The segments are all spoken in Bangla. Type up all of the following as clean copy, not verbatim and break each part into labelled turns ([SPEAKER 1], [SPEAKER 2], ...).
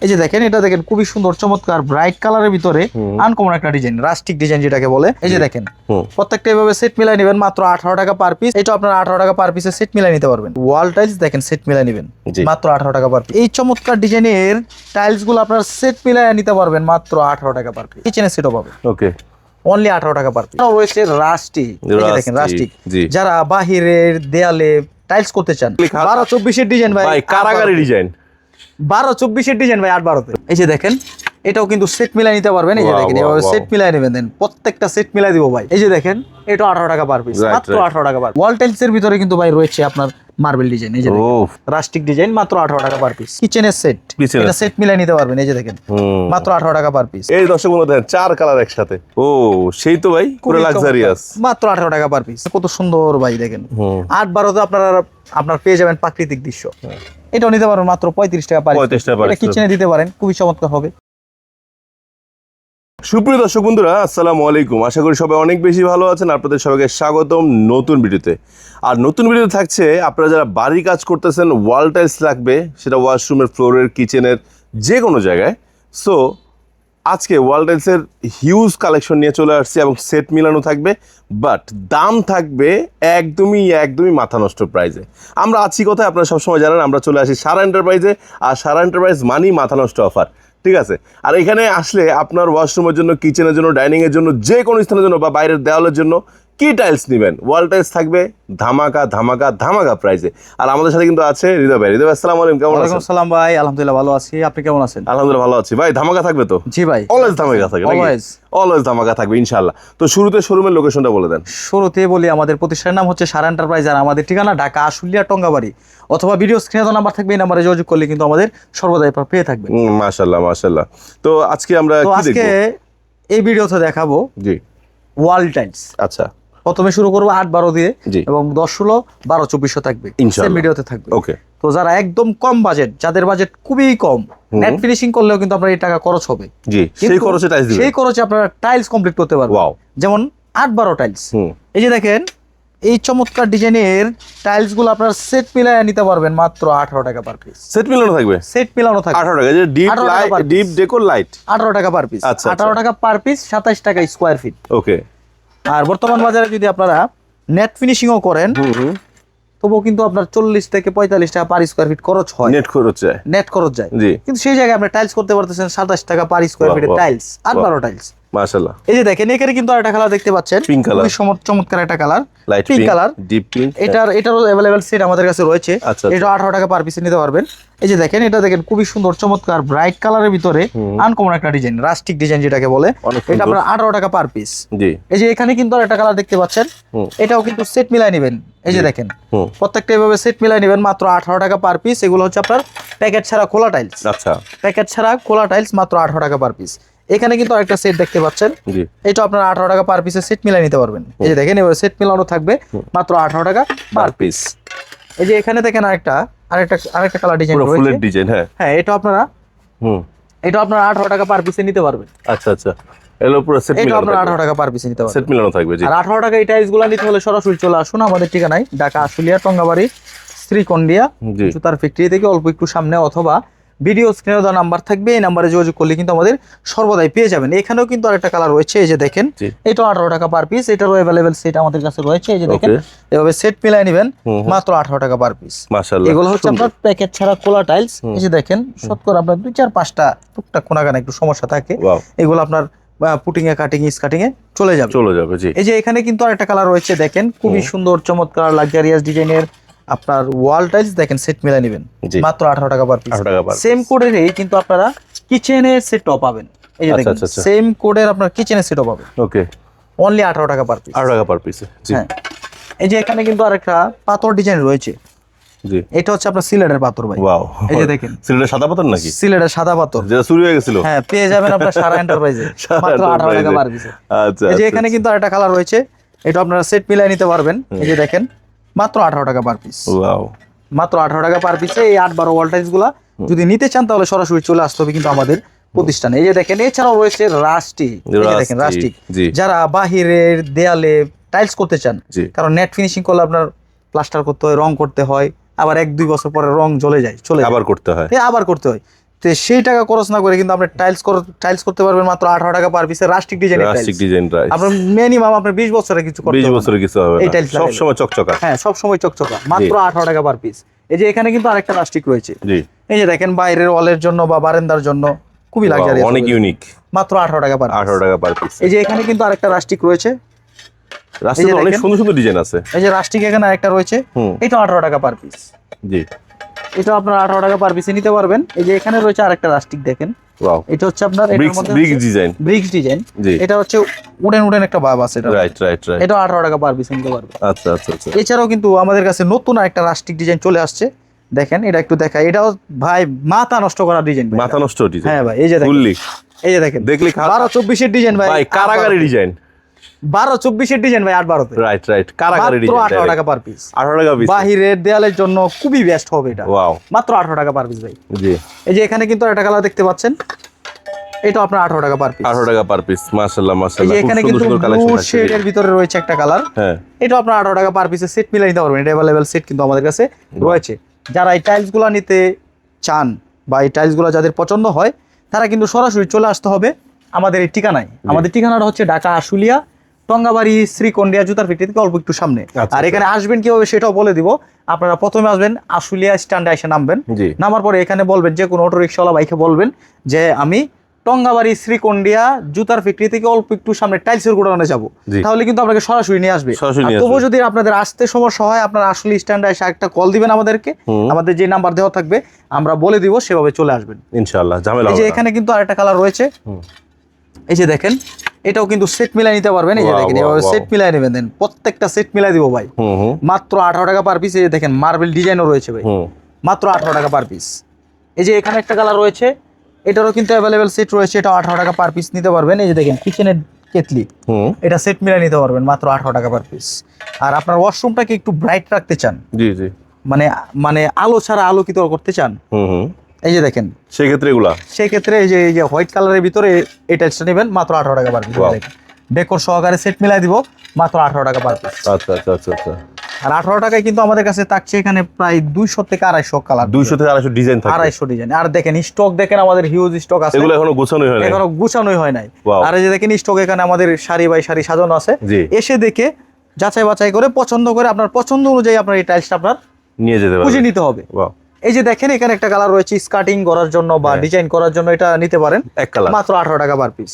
[SPEAKER 1] এই যে দেখেন, এটা দেখেন খুবই সুন্দর চমৎকার ব্রাইট কালারের ভিতরে আনকমন একটা ডিজাইন, রাস্টিক ডিজাইন যেটাকে বলে। এই যে দেখেন, প্রত্যেকটা এভাবে সেট মিলাই নেবেন মাত্র 18 টাকা পার পিস। এটা আপনার 18 টাকা পার পিসে সেট মিলাই নিতে পারবেন। ওয়াল টাইলস দেখেন সেট মিলাই নেবেন মাত্র 18 টাকা পার পিস। এই চমৎকার ডিজাইনের টাইলস গুলো আপনার সেট মিলাই নিতে পারবেন মাত্র 18 টাকা পার পিস। কিচেনের সেটও পাবেন
[SPEAKER 2] ওকে
[SPEAKER 1] অনলি 18 টাকা পার পিস। রয়েছে রাস্টিক, এই যে দেখেন রাস্টিক, যারা বাহিরের দেয়ালে টাইলস করতে চান। 12-24 এর ডিজাইন ভাই,
[SPEAKER 2] কারাগারি ডিজাইন,
[SPEAKER 1] 12-24 এর ডিজাইন ভাই, 8-12 তে। এই যে দেখেন, এটাও কিন্তু সেট মিলাই নিতে পারবেন। এই যে দেখেন, এভাবে সেট মিলাই নেবেন, দেন প্রত্যেকটা সেট মিলাই দিব ভাই। এই যে দেখেন, এটা 18 টাকা পার পিস, মাত্র 18 টাকা পার। ওয়াল টাইলস এর ভিতরে কিন্তু ভাই রয়েছে আপনার মার্বেল ডিজাইন। এই যে রাস্টিক ডিজাইন মাত্র 18 টাকা পার পিস। কিচেনের সেট, এটা সেট মিলাই নিতে পারবেন। এই যে দেখেন, মাত্র 18 টাকা পার পিস।
[SPEAKER 2] এই দর্শক বন্ধু দেখেন, 4 কালার একসাথে। ও সেই তো ভাই, পুরো লাক্সারিয়াস,
[SPEAKER 1] মাত্র 18 টাকা পার পিস। কত সুন্দর ভাই দেখেন। 8-12 তে আপনার পেয়ে যাবেন প্রাকৃতিক দৃশ্য। এটাও নিতে পারবেন মাত্র 35 টাকা পার পিস। এটা কিচেনে দিতে পারেন, খুবই চমৎকার হবে।
[SPEAKER 2] সুপ্রিয় দর্শক বন্ধুরা, আসসালামু আলাইকুম। আশা করি সবাই অনেক বেশি ভালো আছেন। আপনাদের সবাইকে স্বাগতম নতুন ভিডিওতে। আর নতুন ভিডিওতে থাকছে, আপনারা যারা বাড়ির কাজ করতেছেন, ওয়াল টাইলস লাগবে, সেটা ওয়াশরুমের, ফ্লোরের, কিচেনের, যে কোনো জায়গায়। সো আজকে ওয়াল টাইলসের হিউজ কালেকশন নিয়ে চলে আসছি এবং সেট মিলানো থাকবে, বাট দাম থাকবে একদমই মাথা নষ্ট প্রাইজে। আমরা আছি কোথায় আপনারা সবসময় জানেন, আমরা চলে আসি সারা এন্টারপ্রাইজে। আর সারা এন্টারপ্রাইজ মানেই মাথা নষ্ট অফার, ঠিক আছে? আর এখানে আসলে আপনার ওয়াশরুমের জন্য, কিচেনের জন্য, ডাইনিংয়ের জন্য, যে কোনো স্থানের জন্য বা বাইরের দেওয়ালের জন্য কি টাইলস নেবেন, ওয়াল টাইলস থাকবে ধামাকা প্রাইসে। আর আমাদের সাথে কিন্তু আছে হৃদয় ভাই। হৃদয় ভাই, আসসালামু আলাইকুম, কেমন আছেন?
[SPEAKER 1] আসসালাম ভাই, আলহামদুলিল্লাহ ভালো আছি। আপনি কেমন আছেন?
[SPEAKER 2] আলহামদুলিল্লাহ ভালো আছি ভাই। ধামাকা থাকবে তো?
[SPEAKER 1] জি ভাই,
[SPEAKER 2] অলওয়েজ ধামাকা থাকবে, অলওয়েজ ধামাকা থাকবে ইনশাআল্লাহ। তো শুরুতে শোরুমের লোকেশনটা বলে দেন।
[SPEAKER 1] শুরুতে বলি, আমাদের প্রতিষ্ঠানের নাম হচ্ছে সারা এন্টারপ্রাইজ। আর আমাদের ঠিকানা ঢাকা আশুলিয়া টঙ্গাবাড়ি, অথবা ভিডিও স্ক্রিনে নাম্বার থাকবে, এই নাম্বারে যোগাযোগ করলে কিন্তু আমাদের সর্বদাই পেয়ে থাকবে।
[SPEAKER 2] মাশাআল্লাহ। তো আজকে আমরা কি দেখব?
[SPEAKER 1] আজকে এই ভিডিওতে দেখাবো
[SPEAKER 2] জি
[SPEAKER 1] ওয়াল টাইলস।
[SPEAKER 2] আচ্ছা,
[SPEAKER 1] প্রথমে শুরু করবো 8-12 দিয়ে, এবং 10-16, 12-24 থাকবে, সেম ভিডিওতে থাকবে।
[SPEAKER 2] ওকে।
[SPEAKER 1] তো যারা একদম কম বাজেট, যাদের বাজেট খুবই কম, নেট ফিনিশিং করলেও কিন্তু আপনার এই টাকা খরচ হবে।
[SPEAKER 2] জি, সেই খরচে
[SPEAKER 1] আপনারা টাইলস কমপ্লিট করতে পারবেন। যেমন 8-12 টাইলস। এই যে দেখেন, এই চমৎকার ডিজাইনের টাইলস গুলো আপনার সেট মিলায় নিতে পারবেন মাত্র 18 টাকা পার পিস।
[SPEAKER 2] সেট মিলানো থাকবে?
[SPEAKER 1] সেট মিলানো থাকবে
[SPEAKER 2] 18 টাকা। যে ডিপ ডেকোর লাইট 18
[SPEAKER 1] টাকা পার পিস। 18 টাকা পার পিস, 27 টাকা স্কয়ার ফিট।
[SPEAKER 2] ওকে।
[SPEAKER 1] আর বর্তমান বাজারে যদি আপনারা নেট ফিনিশিংও করেন, তবুও কিন্তু আপনার 40 থেকে 45 টাকা পার স্কয়ার ফিট খরচ হয়।
[SPEAKER 2] নেট খরচ যায়।
[SPEAKER 1] কিন্তু সেই জায়গায় আপনি টাইলস করতে পারতেছেন 27 টাকা পার স্কয়ার ফিটের টাইলস, 8-12 টাইলস।
[SPEAKER 2] মাশাআল্লাহ।
[SPEAKER 1] এই যে দেখেন, এখানে কিন্তু আরেকটা কালার দেখতে পাচ্ছেন, খুবই চমৎকার একটা colour, pink colour,
[SPEAKER 2] deep pink.
[SPEAKER 1] এটারও अवेलेबल সেট আমাদের কাছে রয়েছে। এটা 18 টাকা পার পিসে নিতে পারবেন। এই যে দেখেন, এটা দেখেন খুবই সুন্দর চমৎকার ব্রাইট কালারের ভিতরে আনকমন একটা ডিজাইন, রাস্টিক ডিজাইন যেটাকে বলে। এটা আপনার 18 টাকা পার পিস।
[SPEAKER 2] জি।
[SPEAKER 1] এই যে এখানে কিন্তু আরেকটা কালার দেখতে পাচ্ছেন, এটাও কিন্তু সেট মিলাই নেবেন। এই যে দেখেন, প্রত্যেকটা এভাবে সেট মিলাই নেবেন মাত্র 18 টাকা পার পিস। এগুলো হচ্ছে আপনার প্যাকেট ছাড়া খোলা টাইলস।
[SPEAKER 2] আচ্ছা,
[SPEAKER 1] প্যাকেট ছাড়া খোলা টাইলস মাত্র 18 টাকা পার পিস। এখানে কিন্তু আরেকটা সেট দেখতে পাচ্ছেন, এটা আপনার 18 টাকা পার পিসে সেট মিলাই নিতে পারবেন। এই যে দেখেন, এভাবে সেট মিলানো থাকবে মাত্র 18 টাকা পার পিস। এই যে এখানে দেখেন আরেকটা কালার ডিজাইন রয়েছে, ফুলের
[SPEAKER 2] ডিজাইন। হ্যাঁ,
[SPEAKER 1] এটা আপনারা 18 টাকা পার পিসে নিতে পারবেন।
[SPEAKER 2] আচ্ছা। এলো পুরো সেট মিলানো,
[SPEAKER 1] এটা আপনারা 18 টাকা পার পিসে নিতে পারবেন।
[SPEAKER 2] সেট মিলানো থাকবে। জি।
[SPEAKER 1] আর 18 টাকা এই টাইলসগুলো নিতে হলে সরাসরি চলে আসুন আমাদের ঠিকানায়, ঢাকা আশুলিয়া টঙ্গাবাড়ি শ্রীকন্ডিয়া জুতার ফ্যাক্টরি থেকে অল্প একটু সামনে, অথবা ভিডিও স্ক্রিনে দেওয়া নাম্বার থাকবে, এই নাম্বারে যোগাযোগ করলে কিন্তু আমাদের সর্বদাই পেয়ে যাবেন। এখানেও কিন্তু আরেকটা কালার রয়েছে, এই যে দেখেন, এটা 18 টাকা পার পিস। এটারও अवेलेबल সেট আমাদের কাছে রয়েছে। এই যে দেখেন, এভাবে সেট মিলাই নেবেন মাত্র 18 টাকা পার পিস।
[SPEAKER 2] মাশাআল্লাহ।
[SPEAKER 1] এগুলো হচ্ছে আপনার প্যাকেট ছাড়া খোলা টাইলস। এই যে দেখেন, শতকরা আপনার 2-4-5টা টুকটাক কোনাকানা একটু সমস্যা থাকে, এগুলো আপনার পুটিং এ, কাটিং, স্কাটিং এ চলে যাবে। জি। এই যে এখানে কিন্তু আরেকটা কালার রয়েছে, দেখেন খুবই সুন্দর চমৎকার লাক্সারিয়াস ডিজাইনের আপনার ওয়াল টাইলস। দেখেন, সেট মিলাই নেবেন মাত্র 18 টাকা পার পিস। সেম কোডেরই কিন্তু আপনারা কিচেনের সেটও পাবেন। এই যে দেখেন, সেম কোডের আপনার কিচেনের সেটও পাবেন। ওকে। অনলি 18 টাকা পার পিস।
[SPEAKER 2] 18 টাকা পার পিস। জি।
[SPEAKER 1] হ্যাঁ। এই যে এখানে কিন্তু আরেকটা পাথর ডিজাইন রয়েছে। জি। এটা হচ্ছে আপনার সিলেটের পাথর ভাই।
[SPEAKER 2] ওয়াও।
[SPEAKER 1] এই যে দেখেন,
[SPEAKER 2] সিলেটের সাদা পাথর নাকি?
[SPEAKER 1] সিলেটের সাদা পাথর,
[SPEAKER 2] যেটা চুরি হয়ে গেছিল।
[SPEAKER 1] হ্যাঁ, পেয়ে যাবেন আপনার সারা এন্টারপ্রাইজে মাত্র 18 টাকা পার পিস।
[SPEAKER 2] আচ্ছা।
[SPEAKER 1] এই যে এখানে কিন্তু আরেকটা কালার রয়েছে, এটা আপনারা সেট মিলাই নিতে পারবেন। এই যে দেখেন, মাত্র 18 টাকা পার পিস। ওয়াও। মাত্র 18 টাকা পার পিসে এই 8-12 ওয়াল টাইলস গুলা যদি নিতে চান, তাহলে সরাসরি চলে আসতে হবে কিন্তু আমাদের প্রতিষ্ঠানে। এই যে দেখেন, এছাড়াও রয়েছে রাস্টিক। এই যে দেখেন, রাস্টিক, যারা বাহিরের দেয়ালে টাইলস করতে চান, কারণ নেট ফিনিশিং করলে আপনার প্লাস্টার করতে হয়, রং করতে হয়, আবার 1-2 বছর পরে রং চলে যায়, আবার করতে হয়। তো সেই টাকা খরচ না করে কিন্তু আপনি টাইলস করতে পারবেন মাত্র 18 টাকা পার পিসে রাস্টিক ডিজাইনের টাইলস।
[SPEAKER 2] রাস্টিক ডিজাইন টাইলস
[SPEAKER 1] আপনার মিনিমাম আপনার 20 বছরে কিছু করতে
[SPEAKER 2] 20 বছরে কিছু হবে
[SPEAKER 1] এই
[SPEAKER 2] না,
[SPEAKER 1] টাইলস
[SPEAKER 2] সব সময় চকচকা।
[SPEAKER 1] হ্যাঁ সব সময় চকচকা, মাত্র 18 টাকা পার পিস। এই যে এখানে কিন্তু আরেকটা রাস্টিক রয়েছে,
[SPEAKER 2] জি
[SPEAKER 1] এই যে দেখেন বাইরের ওয়ালের জন্য বা বারান্দার জন্য খুবই লাক্সারিয়াস,
[SPEAKER 2] অনেক ইউনিক,
[SPEAKER 1] মাত্র 18 টাকা পার
[SPEAKER 2] 18 টাকা পার পিস।
[SPEAKER 1] এই যে এখানে কিন্তু আরেকটা রাস্টিক রয়েছে,
[SPEAKER 2] রাস্টিক অনেক সুন্দর সুন্দর ডিজাইন আছে।
[SPEAKER 1] এই যে রাস্টিক এখানে আরেকটা রয়েছে, এটা 18 টাকা পার পিস।
[SPEAKER 2] জি
[SPEAKER 1] এটা আপনার 18 টাকা পার পিসে নিতে পারবেন। এই যে এখানে রয়েছে আরেকটা রাস্টিক দেখেন,
[SPEAKER 2] ওয়াও
[SPEAKER 1] এটা হচ্ছে আপনার এটার মধ্যে
[SPEAKER 2] ব্রিক্স ডিজাইন,
[SPEAKER 1] ব্রিক্স ডিজাইন, এটা হচ্ছে উডেন একটা ভাব আছে, এটা
[SPEAKER 2] রাইট রাইট রাইট,
[SPEAKER 1] এটা 18 টাকা পার পিস নিতে পারবেন।
[SPEAKER 2] আচ্ছা আচ্ছা আচ্ছা।
[SPEAKER 1] এছাড়াও কিন্তু আমাদের কাছে নতুন আরেকটা রাস্টিক ডিজাইন চলে আসছে, দেখেন এটা একটু দেখাই। এটাও ভাই মাথা নষ্ট করা ডিজাইন,
[SPEAKER 2] মাথা নষ্ট ডিজাইন।
[SPEAKER 1] হ্যাঁ ভাই এই যে দেখেন, এই যে দেখেন
[SPEAKER 2] দেখলি
[SPEAKER 1] 12-24 এর ডিজাইন ভাই,
[SPEAKER 2] কারাগারি ডিজাইন,
[SPEAKER 1] 12-24 এর ডিজাইন ভাই, 8-12
[SPEAKER 2] রাইট রাইট, কারাগারি ডিজাইন,
[SPEAKER 1] 18 টাকা পার পিস।
[SPEAKER 2] 18 টাকা পিস,
[SPEAKER 1] বাহিরের দেয়ালের জন্য খুবই বেস্ট হবে এটা,
[SPEAKER 2] ওয়াও
[SPEAKER 1] মাত্র 18 টাকা পার পিস ভাই।
[SPEAKER 2] জি
[SPEAKER 1] এই যে এখানে কিন্তু একটা কালার দেখতে পাচ্ছেন, এটা আপনার 18 টাকা পার পিস,
[SPEAKER 2] 18 টাকা পার পিস, মাশাআল্লাহ
[SPEAKER 1] এই যে
[SPEAKER 2] মাশাআল্লাহ, খুব
[SPEAKER 1] এখানে
[SPEAKER 2] সুন্দর
[SPEAKER 1] কিন্তু
[SPEAKER 2] সুন্দর
[SPEAKER 1] ব্লু
[SPEAKER 2] কালেকশন আছে।
[SPEAKER 1] শেডের ভিতরে রয়েছে একটা কালার,
[SPEAKER 2] হ্যাঁ
[SPEAKER 1] এটা আপনার 18 টাকা পার পিসে সেট মিলাই নিতে পারবেন। এটা अवेलेबल সেট কিন্তু আমাদের কাছে রয়েছে। যারা এই টাইলস গুলা নিতে চান বা এই টাইলস গুলা যাদের পছন্দ হয়, তারা কিন্তু সরাসরি চলে আসতে হবে আমাদের এই ঠিকানায়। আমাদের ঠিকানাটা হচ্ছে ঢাকা আশুলিয়া টঙ্গাবাড়ি শ্রীকন্ডিয়া জুতার ফ্যাক্টরি থেকে অল্প একটু সামনে। আর এখানে আসবেন কিভাবে সেটাও বলে দিব। আপনারা প্রথমে আসবেন আশুলিয়া স্ট্যান্ডে এসে নামবেন, নামার পরে এখানে বলবেন, যে কোনো অটো রিক্সাওয়ালা বাইকে বলবেন যে আমি টঙ্গাবাড়ি শ্রীকন্ডিয়া জুতার ফ্যাক্টরি থেকে অল্প একটু সামনে টাইলসের গোডাউনে যাবো, তাহলে কিন্তু আপনাকে সরাসরি নিয়ে আসবে। তবু যদি আপনাদের আসতে সমস্যা হয়, আপনারা আসলে স্ট্যান্ডে এসে একটা কল দিবেন আমাদেরকে, আমাদের যে নাম্বার দেওয়া থাকবে আমরা বলে দিব, সেভাবে চলে আসবেন ইনশাআল্লাহ, ঝামেলা হবে না। এই যে এখানে কিন্তু আরেকটা কালার রয়েছে, এই যে দেখেন, এটাও কিন্তু সেট মিলাই নিতে পারবেন। এই যে দেখেন, এভাবে সেট মিলাই নেবেন, দেন প্রত্যেকটা সেট মিলাই দিব ভাই, মাত্র 18 টাকা পার পিস। এই যে দেখেন মার্বেল ডিজাইনও রয়েছে ভাই, মাত্র 18 টাকা পার পিস। এই যে এখানে একটা কালার রয়েছে, এটারও কিন্তু অ্যাভেলেবেল সেট রয়েছে, এটা 18 টাকা পার পিস নিতে পারবেন। এই যে দেখেন কিচেনের কেটলি, এটা সেট মিলাই নিতে পারবেন মাত্র 18 টাকা পার পিস। আর আপনার ওয়াশরুমটাকে একটু ব্রাইট রাখতে চান, জি জি, মানে আলো ছাড়া আলোকিত করতে চান, এই যে দেখেন সেই ক্ষেত্রে এই যে হোয়াইট কালারের ভিতরে এই টাইলসটা নেবেন মাত্র 18 টাকা পার পিস। দেখেন ডেকোর সহকারে সেট মিলাই দিব মাত্র 18 টাকা পার পিস। আচ্ছা আচ্ছা আচ্ছা আচ্ছা। আর 18 টাকায় কিন্তু আমাদের কাছে থাকছে এখানে প্রায় 200 থেকে 250 কালার, 200 থেকে 250 ডিজাইন থাকে, 250 ডিজাইন। আর দেখেন স্টক দেখেন, আমাদের হিউজ স্টক আছে, এগুলো এখনো গুছানোই হয় নাই। আর এই যে দেখেন স্টক এখানে আমাদের সারি বাই সারি সাজানো আছে, এসে দেখে যাচাই বাছাই করে পছন্দ করে আপনার পছন্দ অনুযায়ী আপনার এই টাইলসটা আপনার নিয়ে যেতে হবে, খুঁজে নিতে হবে। এই যে দেখেন এখানে একটা কালার রয়েছে স্কার্টিং করার জন্য বা ডিজাইন করার জন্য, এটা নিতে পারেন মাত্র 18 টাকা পার পিস।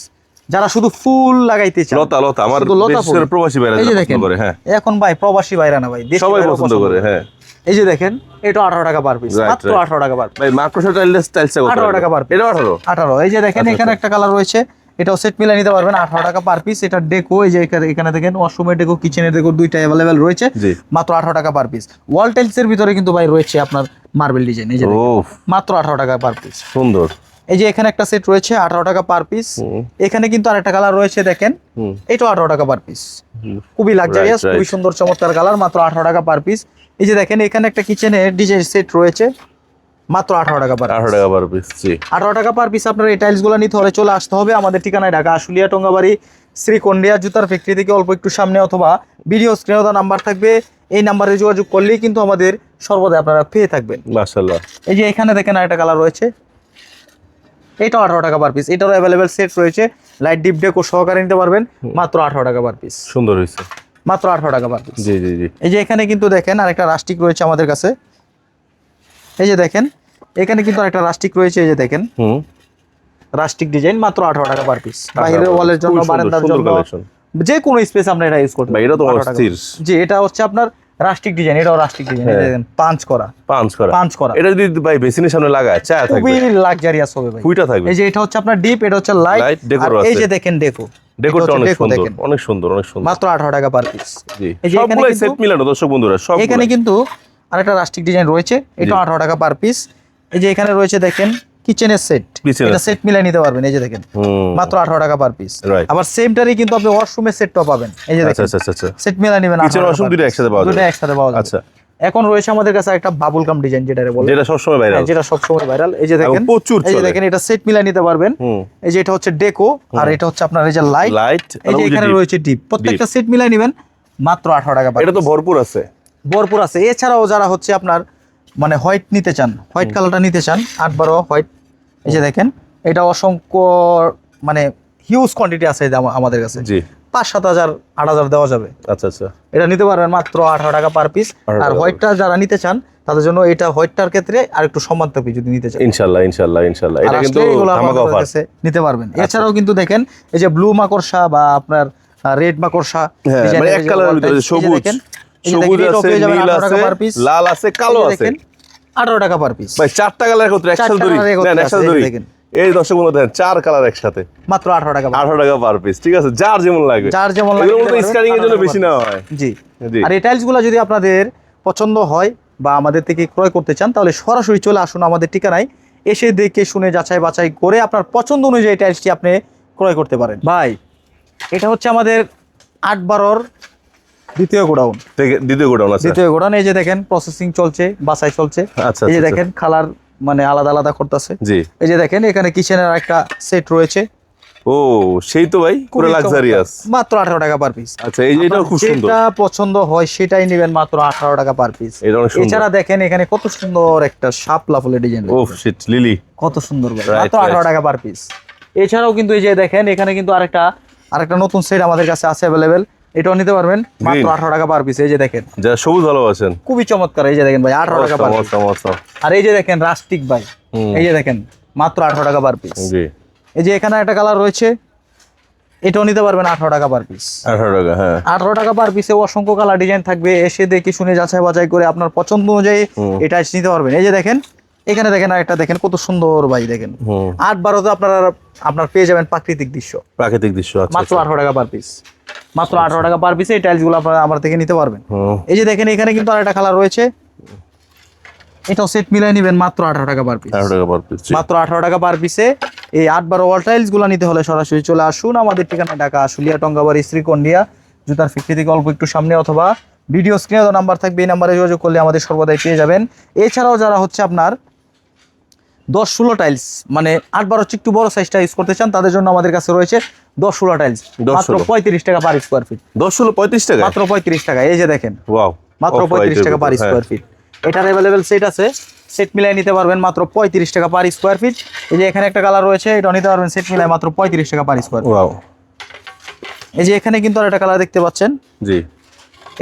[SPEAKER 1] যারা শুধু ফুল লাগাইতে চান, লতা আমার দেশের প্রবাসী ভাইরা পছন্দ করে, হ্যাঁ এখন ভাই প্রবাসী ভাইরা না ভাই, সবাই পছন্দ করে, হ্যাঁ। এই যে দেখেন এটা 18 টাকা পার পিস, মাত্র 18 টাকা পার পিস ভাই। মাকড়সা টাইলস 18 টাকা পার পিস, এটা 18। এই যে দেখেন এখানে একটা কালার রয়েছে, এটাও সেট মিলাই নিতে পারবেন 18 টাকা পার পিস। এটা ডেকো, এই যে এখানে দেখেন ওয়াশরুমের ডেকো, কিচেনের ডেকো দুইটা अवेलेबल রয়েছে, মাত্র 18 টাকা পার পিস। ওয়াল টাইলস এর ভিতরে কিন্তু ভাই রয়েছে আপনার মার্বেল ডিজাইন, এই যে মাত্র 18 টাকা পার পিস, সুন্দর। এই যে এখানে একটা সেট রয়েছে 18 টাকা পার পিস। এখানে কিন্তু আরেকটা কালার রয়েছে দেখেন, এটাও 18 টাকা পার পিস, খুবই লাক্সারিয়াস, খুবই সুন্দর চমৎকার কালার, মাত্র 18 টাকা পার পিস। এই যে দেখেন এখানে একটা কিচেনের ডিজাইন সেট রয়েছে, মাত্র 18 টাকা পার 18 টাকা পার পিস। জি 18 টাকা পার পিস। আপনার এই টাইলস গুলো নিতে হলে চলে আসতে হবে আমাদের ঠিকানায় ঢাকা আশুলিয়া টঙ্গাবাড়ি শ্রীকন্ডিয়া জুতার ফ্যাক্টরি থেকে অল্প একটু সামনে, অথবা ভিডিও স্ক্রিনে দেওয়া নাম্বার থাকবে, এই নাম্বারে যোগাযোগ করলেই কিন্তু আমাদের সর্বদা আপনারা পেয়ে থাকবেন, মাশাআল্লাহ। এই যে এখানে দেখেন আরেকটা কালার রয়েছে, এটাও 18 টাকা পার পিস। এটারও অ্যাভেলেবেল সেট রয়েছে, লাইট ডিপ ডেকো সহকারে নিতে পারবেন, মাত্র 18 টাকা পার পিস, সুন্দর হয়েছে, মাত্র 18 টাকা পার পিস। জি জি জি। এই যে এখানে কিন্তু দেখেন আরেকটা রাস্টিক রয়েছে আমাদের কাছে, এই যে দেখেন এখানে কিন্তু আরেকটা রাস্টিক রয়েছে, এই যে দেখেন রাস্টিক ডিজাইন, মাত্র 18 টাকা পার পিস। বাইরের ওয়ালের জন্য, বারান্দার জন্য, যে কোনো স্পেস আপনি এটা ইউজ করতে পারেন। এটা তো অস্থির। জি এটা হচ্ছে আপনার রাস্টিক ডিজাইন, এটাও রাস্টিক ডিজাইন, দেখেন পাঁচ করা। এটা যদি ভাই বেসিনের সামনে লাগায় চা থাকবে, খুবই লাক্সারিয়াস হবে ভাই, ফুইটা থাকবে। এই যে এটা হচ্ছে আপনার ডিপ, এটা হচ্ছে লাইট, এই যে দেখেন ডেকো, ডেকোটা অনেক সুন্দর, অনেক সুন্দর, অনেক সুন্দর, মাত্র 18 টাকা পার পিস। জি এই যে এখানে সেট মিলানো দর্শক বন্ধুরা, সব এখানে কিন্তু আরেকটা রাস্টিক ডিজাইন রয়েছে, এটা 18 টাকা পার পিস। এই যে এখানে রয়েছে দেখেন কিচেনের সেট, এটা সেট মিলাই নিতে পারবেন, এই যে দেখেন মাত্র 18 টাকা পার পিস। আবার সেমটারই কিন্তু আপনি ওয়াশরুমের সেটটাও পাবেন, এই যে দেখেন আচ্ছা আচ্ছা সেট মিলাই নেবেন, কিচেন ওয়াশরুম দুটো একসাথে পাওয়া যায়, দুটো একসাথে পাওয়া যায়। আচ্ছা এখন রয়েছে আমাদের কাছে একটা বাবুল কাম ডিজাইন, যেটা বলে, যেটা সব সময় ভাইরাল, যেটা সব সময় ভাইরাল। এই যে দেখেন প্রচুর, এই যে দেখেন এটা সেট মিলাই নিতে পারবেন। এই যে এটা হচ্ছে ডেকো, আর এটা হচ্ছে আপনার এই যে লাইট, এই যে এখানে রয়েছে ডিপ, প্রত্যেকটা সেট মিলাই নেবেন মাত্র 18 টাকা পার। এটা তো ভরপুর আছে, ভরপুর আছে। এছাড়াও যারা হচ্ছে আপনার মানে হোয়াইট নিতে চান, হোয়াইট কালারটা নিতে চান, 8-12 হোয়াইট, এই যে দেখেন এটা অসংখ্য মানে হিউজ কোয়ান্টিটি আছে আমাদের কাছে।
[SPEAKER 2] জি
[SPEAKER 1] 5-7 হাজার 8 হাজার দেওয়া যাবে।
[SPEAKER 2] আচ্ছা আচ্ছা,
[SPEAKER 1] এটা নিতে পারবেন মাত্র 18 টাকা পার পিস। আর হোয়াইটটা যারা নিতে চান তাদের জন্য এটা হোয়াইটটার ক্ষেত্রে আর একটু সম্মান থাকবে যদি নিতে চান।
[SPEAKER 2] ইনশাআল্লাহ ইনশাআল্লাহ ইনশাআল্লাহ, এটা কিন্তু ধামাকা অফার
[SPEAKER 1] নিতে পারবেন। এছাড়াও কিন্তু দেখেন এই যে ব্লু মাকড়সা বা আপনার রেড মাকড়সা,
[SPEAKER 2] মানে এক কালারের ভিতরে সবুজ সবুজ আছে, নীল আছে, লাল আছে, কালো আছে।
[SPEAKER 1] 18 টাকা পার পিস
[SPEAKER 2] ভাই 4টা কালার একত্রে একসাথে ধরি নেন, একসাথে ধরি। এই দর্শক বন্ধু দেখেন 4 কালার একসাথে
[SPEAKER 1] মাত্র 18 টাকা
[SPEAKER 2] 18 টাকা পার পিস। ঠিক আছে, যার যেমন লাগে,
[SPEAKER 1] যার যেমন লাগে।
[SPEAKER 2] এগুলো তো স্কারিং এর জন্য বেশি নেওয়া হয়।
[SPEAKER 1] জি। আর এই টাইলস গুলো যদি আপনাদের পছন্দ হয় বা আমাদের থেকে ক্রয় করতে চান তাহলে সরাসরি চলে আসুন আমাদের ঠিকানায়, এসে দেখে শুনে যাচাই বাছাই করে আপনার পছন্দ অনুযায়ী টাইলসটি আপনি ক্রয় করতে পারেন। ভাই এটা হচ্ছে আমাদের 8-12 দ্বিতীয় গোডাউন।
[SPEAKER 2] দ্বিতীয় গোডাউন আছে,
[SPEAKER 1] দ্বিতীয় গোডাউন। এই যে দেখেন প্রসেসিং চলছে, বাছাই চলছে।
[SPEAKER 2] আচ্ছা,
[SPEAKER 1] এই যে দেখেন কালার মানে আলাদা আলাদা করতেছে।
[SPEAKER 2] জি,
[SPEAKER 1] এই যে দেখেন এখানে কিচেনের একটা সেট রয়েছে।
[SPEAKER 2] ও সেই তো ভাই পুরো লাক্সারিয়াস,
[SPEAKER 1] মাত্র 18 টাকা পার পিস।
[SPEAKER 2] আচ্ছা, এইটাও খুব সুন্দর।
[SPEAKER 1] যেটা পছন্দ হয় সেটাই নেবেন মাত্র 18 টাকা পার পিস। এছাড়া দেখেন এখানে কত সুন্দর একটা শাপলা ফুলের ডিজাইন।
[SPEAKER 2] ওফ শিট, লিলি
[SPEAKER 1] কত সুন্দর ভাই, মাত্র 18 টাকা পার পিস। এছাড়াও কিন্তু এই যে দেখেন এখানে কিন্তু আরেকটা নতুন সেট আমাদের কাছে আছে अवेलेबल, এটাও নিতে পারবেন মাত্র 18 টাকা পার পিস। এই যে দেখেন
[SPEAKER 2] যারা সবুজ ভালোবাসেন,
[SPEAKER 1] খুবই চমৎকার। এই যে দেখেন ভাই 18 টাকা পার পিস। আর এই যে দেখেন রাস্টিক ভাই, এই যে দেখেন মাত্র 18 টাকা পার পিস।
[SPEAKER 2] জি,
[SPEAKER 1] এই যে এখানে একটা কালার রয়েছে, এটাও নিতে পারবেন 18 টাকা পার পিস।
[SPEAKER 2] 18 টাকা, হ্যাঁ
[SPEAKER 1] 18 টাকা পার পিসে অসংখ্য কালার ডিজাইন থাকবে। এসে দেখে শুনে যাচাই বাছাই করে আপনার পছন্দ অনুযায়ী এটা নিতে পারবেন। এই যে দেখেন এখানে দেখেন আরেকটা দেখেন কত সুন্দর ভাই, দেখেন 8-12 আপনার পেয়ে যাবেন প্রাকৃতিক দৃশ্য। মাত্র 18 টাকা পার পিস। মাত্র 18 টাকা পার পিসে এই টাইলস গুলো আপনারা আমার থেকে নিতে পারবেন। এই যে দেখেন এখানে কিন্তু আরেকটা কালার রয়েছে, এটাও সেট মিলাই নেবেন মাত্র 18 টাকা পার পিস। মাত্র 18 টাকা পার পিসে এই 8-12 ওয়াল টাইলস গুলো নিতে হলে সরাসরি চলে আসুন আমাদের ঠিকানা ঢাকা আশুলিয়া টঙ্গাবাড়ি শ্রীকন্ডিয়া জুতার ফ্যাক্টরি থেকে অল্প একটু সামনে, অথবা ভিডিও স্ক্রিনে দেওয়া নাম্বার থাকবে, এই নাম্বারে যোগাযোগ করলে আমাদের সর্বদাই পেয়ে যাবেন। এছাড়াও যারা হচ্ছে আপনার 10-16 টাইলস মানে 8-12 একটু বড় সাইজটা ইউজ করতে চান তাদের জন্য আমাদের কাছে রয়েছে 10-16 টাইলস মাত্র 35 টাকা পার স্কয়ার ফিট।
[SPEAKER 2] 10-16 35 টাকা,
[SPEAKER 1] মাত্র 35 টাকা। এই যে দেখেন
[SPEAKER 2] ওয়াও,
[SPEAKER 1] মাত্র 35 টাকা পার স্কয়ার ফিট। এটার अवेलेबल সেট আছে, সেট মিলাই নিতে পারবেন মাত্র 35 টাকা পার স্কয়ার ফিট। এই যে এখানে একটা কালার রয়েছে, এটা নিতে পারবেন সেট মিলাই মাত্র 35 টাকা পার স্কয়ার ফিট।
[SPEAKER 2] ওয়াও,
[SPEAKER 1] এই যে এখানে কিন্তু আরেকটা কালার দেখতে পাচ্ছেন,
[SPEAKER 2] জি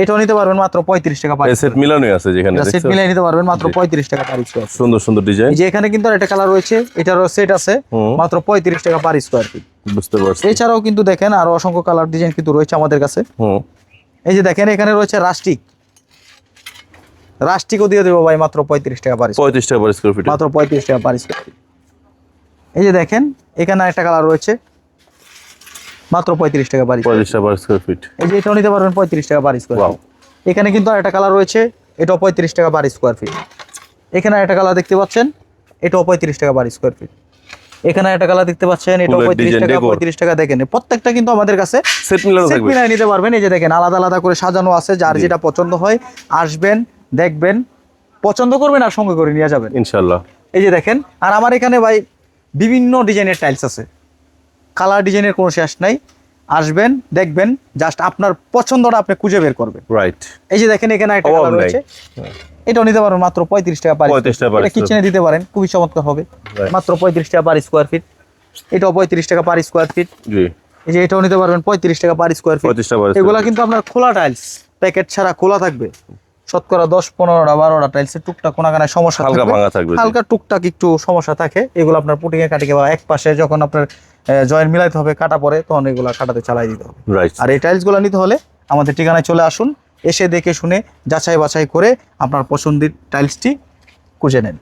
[SPEAKER 1] এটাও নিতে পারবেন মাত্র 35 টাকা পার।
[SPEAKER 2] সেট মিলানোই আছে যেখানে
[SPEAKER 1] সেট মিলাই নিতে পারবেন মাত্র 35 টাকা পার স্কয়ার ফিট।
[SPEAKER 2] সুন্দর সুন্দর ডিজাইন।
[SPEAKER 1] এই যে এখানে কিন্তু আরেকটা কালার রয়েছে, এটারও সেট আছে মাত্র 35 টাকা পার স্কয়ার ফিট।
[SPEAKER 2] বুঝতে পারছি।
[SPEAKER 1] এছাড়াও কিন্তু দেখেন আরো অসংখ্য কালার ডিজাইন কিন্তু রয়েছে আমাদের কাছে। এই যে দেখেন এখানে রয়েছে রাস্টিকও দিয়ে দেবো ভাই মাত্র 35 টাকা পার।
[SPEAKER 2] 35 টাকা পার স্কয়ার ফিট,
[SPEAKER 1] মাত্র 35 টাকা পার স্কয়ার ফিট। এই যে দেখেন এখানে একটা কালার রয়েছে মাত্র 35 টাকা পার।
[SPEAKER 2] 35 টাকা পার স্কয়ার ফিট।
[SPEAKER 1] এই যে এটাও নিতে পারবেন 35 টাকা পার স্কয়ার ফিট। এখানে কিন্তু আরেকটা কালার রয়েছে, এটাও 35 টাকা পার স্কয়ার ফিট। এখানে একটা কালার দেখতে পাচ্ছেন, এটাও 35 টাকা পার স্কয়ার ফিট। এখানে একটা কালার দেখতে পাচ্ছেন, এটাও 35 টাকা। 35 টাকা দেখেন প্রত্যেকটা কিন্তু আমাদের কাছে
[SPEAKER 2] সেট মিলানো থাকবে,
[SPEAKER 1] সেট মিলাই নিতে পারবেন। এই যে দেখেন আলাদা আলাদা করে সাজানো আছে, যার যেটা পছন্দ হয় আসবেন, দেখবেন, পছন্দ করবেন আর সঙ্গে করে নিয়ে যাবেন
[SPEAKER 2] ইনশাআল্লাহ।
[SPEAKER 1] এই যে দেখেন, আর আমার এখানে ভাই বিভিন্ন ডিজাইনের টাইলস আছে, কালার ডিজাইনের কোনো শেষ নাই। আসবেন, দেখবেন, জাস্ট আপনার পছন্দটা আপনি খুঁজে বের করবেন।
[SPEAKER 2] রাইট।
[SPEAKER 1] এই যে দেখেন এখানে একটা কালার রয়েছে, এটাও নিতে পারবেন মাত্র 35 টাকা পার। এটা কিচেনে দিতে পারেন, খুবই চমৎকার হবে। মাত্র 35 টাকা পার স্কয়ার ফিট। এটাও 35 টাকা পার স্কয়ার ফিট।
[SPEAKER 2] জি।
[SPEAKER 1] এই যে এটাও নিতে পারবেন 35 টাকা পার স্কয়ার ফিট। এগুলা কিন্তু আপনার খোলা টাইলস, প্যাকেট ছাড়া খোলা থাকবে। শতকরা 10-15টা 12টা টাইলসের টুকটাক কোনাকানায় সমস্যা থাকবে, হালকা টুকটাক একটু সমস্যা থাকে। এগুলো আপনার পুটিং এ কাটিং বা এক পাশে যখন আপনার জয়েন্ট মিলাইতে হবে, কাটা পরে, তখন এগুলো কাটাতে চালাই দিতে হবে। আর এই টাইলস গুলো নিতে হলে আমাদের ঠিকানায় চলে আসুন, এসে দেখে শুনে যাচাই বাছাই করে আপনার পছন্দের টাইলসটি খুঁজে নেন।